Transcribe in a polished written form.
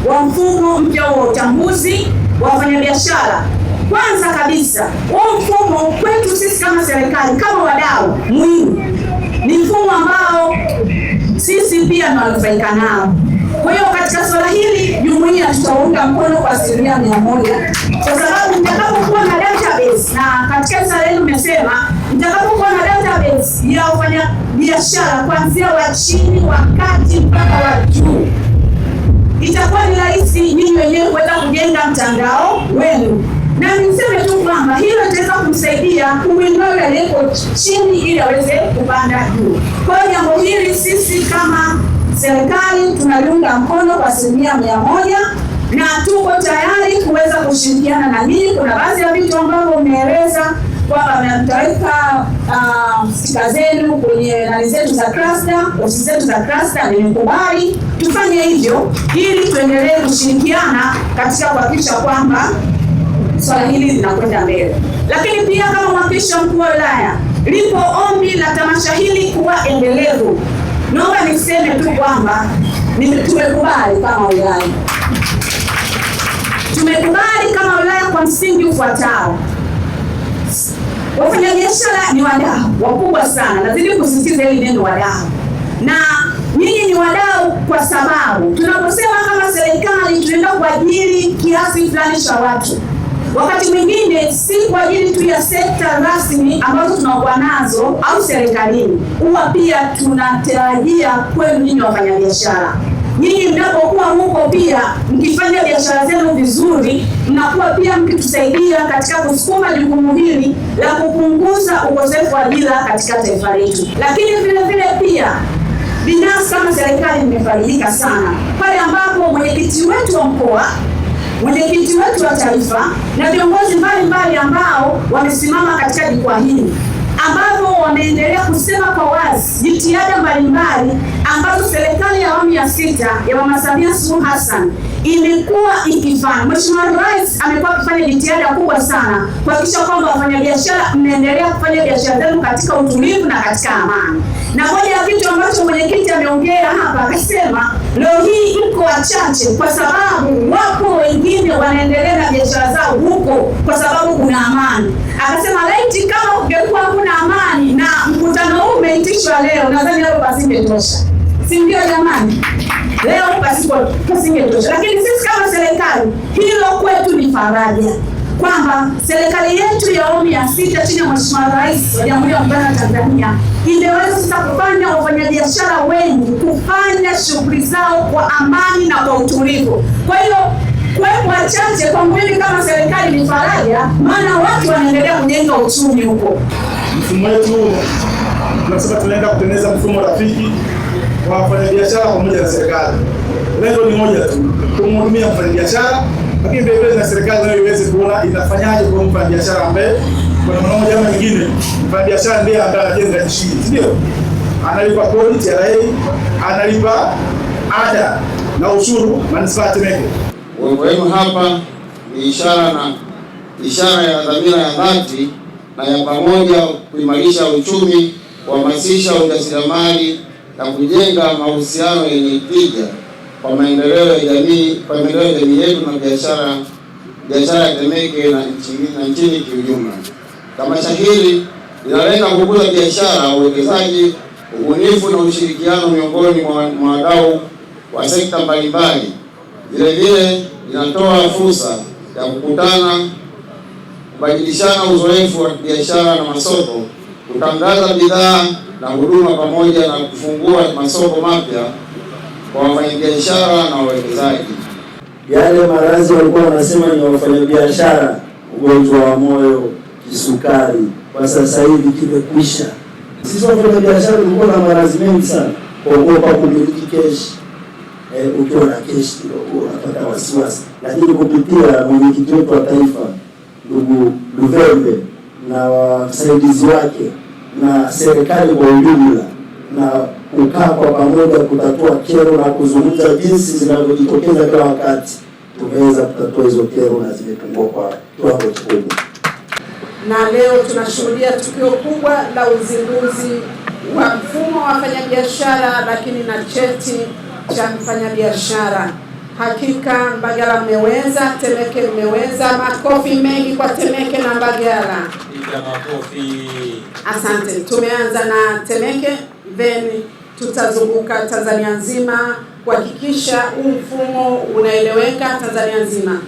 wa mfumo mpya wa utambuzi wa wafanyabiashara. Kwanza kabisa, huu mfumo kwetu sisi kama serikali, kama wadau muhimu, ni mfumo ambao sisi pia tunanufaika nao. Kwa hiyo katika swala hili jumuiya tutaunga mkono kwa 100%, kwa sababu mtakapokuwa na database, na katika swala hili nimesema mtakapokuwa na database ya wafanyabiashara kuanzia wa chini, wa kati mpaka wa juu, itakuwa ni rahisi nyinyi wenyewe kuweza kujenga mtandao wenu. Na niseme tu kwamba hilo litaweza kumsaidia kumwinua yule aliyeko chini ili aweze kupanda juu. Kwa hiyo jambo hili sisi kama serikali tunaliunga mkono kwa 100%, na tuko tayari kuweza kushirikiana na nyinyi. Kuna baadhi ya vitu ambavyo umeeleza kwamba mtaweka stika zenu kwenye nani zetu za cluster, ofisi zetu za cluster, nimekubali tufanye hivyo ili tuendelee kushirikiana katika kuhakikisha kwamba swala hili linakwenda mbele. Lakini pia kama mwakilishi mkuu wa wilaya, lipo ombi la tamasha hili kuwa endelevu. Naomba niseme tu kwamba tumekubali kama wilaya. Tumekubali kama wilaya kwa msingi ufuatao. Wafanyabiashara ni wadau wakubwa sana. Nazidi kusisitiza hili neno wadau. Na nyinyi ni wadau kwa sababu tunaposema kama serikali tunaenda kuajiri kiasi fulani cha watu, wakati mwingine si kwa ajili tu ya sekta rasmi ambazo tunakuwa nazo au serikalini, huwa pia tunatarajia kwenu nyinyi wafanyabiashara. Nyinyi mnapokuwa huko pia mkifanya biashara zenu vizuri, mnakuwa pia mkitusaidia katika kusukuma jukumu hili la kupunguza ukosefu wa ajira katika taifa letu. Lakini vile vile pia binafsi kama serikali imefaidika sana pale ambapo mwenyekiti wetu wa mkoa, mwenyekiti wetu wa taifa na viongozi mbalimbali ambao wamesimama katika jukwaa hili, ambapo wameendelea kusema kwa wazi jitihada mbalimbali ambazo serikali ya awamu ya 6 ya Mama Samia Suluhu Hassan imekuwa ikifanya. Mheshimiwa Rais amekuwa akifanya jitihada kubwa sana kuhakikisha kwamba wafanyabiashara mnaendelea kufanya biashara zenu katika utulivu na katika amani. Na moja ya vitu ambacho mwenyekiti ameongea hapa, akasema leo hii mko wachache kwa sababu wapo wengine wanaendelea na biashara zao huko kwa sababu kuna amani. Akasema laiti kama kungekuwa kuna amani na mkutano huu umeitishwa leo, nadhani leo pasingetosha. Si ndio jamani? Leo pasingetosha. Lakini sisi kama serikali, hilo kwetu ni faraja kwamba serikali yetu ya awamu ya 6 chini ya Mheshimiwa Rais wa Jamhuri ya Muungano wa Tanzania imeweza sasa kufanya wafanyabiashara wengi kufanya shughuli zao kwa amani na kwa utulivu. Kwa hiyo kwa wachache kwa mwili kama serikali ni faraja, maana watu wanaendelea kujenga uchumi huko. Mfumo wetu tunasema tunaenda kutengeneza mfumo rafiki wa wafanyabiashara pamoja na serikali. Lengo ni moja tu, kumhudumia mfanyabiashara, lakini vile vile na serikali nayo iweze kuona inafanyaje kwa mfanyabiashara ambaye kwa namna moja ama nyingine mfanyabiashara ndiye ambaye anajenga nchi, ndio analipa kodi TRA, analipa ada na ushuru manispaa Temeke. Uwepo hapa ni ishara ya dhamira ya dhati na ya pamoja kuimarisha uchumi, kuhamasisha ujasiriamali na kujenga mahusiano yenye tija kwa maendeleo ya jamii, kwa maendeleo ya jamii yetu na biashara ya Temeke na nchini kiujumla. Tamasha hili linalenga kukuza biashara, uwekezaji, ubunifu na ushirikiano miongoni mwa wadau wa sekta mbalimbali. Vile vile linatoa fursa ya kukutana, kubadilishana uzoefu wa biashara na masoko, kutangaza bidhaa na huduma pamoja na kufungua masoko mapya kwa wafanyabiashara na wawekezaji. Yale maradhi walikuwa wanasema ni wafanyabiashara, ugonjwa wa moyo, kisukari, kwa sasa hivi kimekwisha. Sisi wafanyabiashara tulikuwa na maradhi mengi sana, kuogopa kumiliki keshi. Ukiwa na keshi kidogo unapata wasiwasi, lakini kupitia mwenyekiti wetu wa taifa ndugu Luvembe na wasaidizi wake na serikali kwa ujumla, na kukaa kwa pamoja kutatua kero na kuzungumza jinsi zinavyojitokeza kila wakati, tumeweza kutatua hizo kero na zimepungua kwa kiwango kikubwa. Na leo tunashuhudia tukio kubwa la uzinduzi wa mfumo wa wafanyabiashara, lakini na cheti cha mfanyabiashara. Hakika Mbagala mmeweza, Temeke mmeweza. Makofi mengi kwa Temeke na Mbagala. Makofi. Asante. Tumeanza na Temeke, then tutazunguka Tanzania nzima kuhakikisha huu mfumo unaeleweka Tanzania nzima.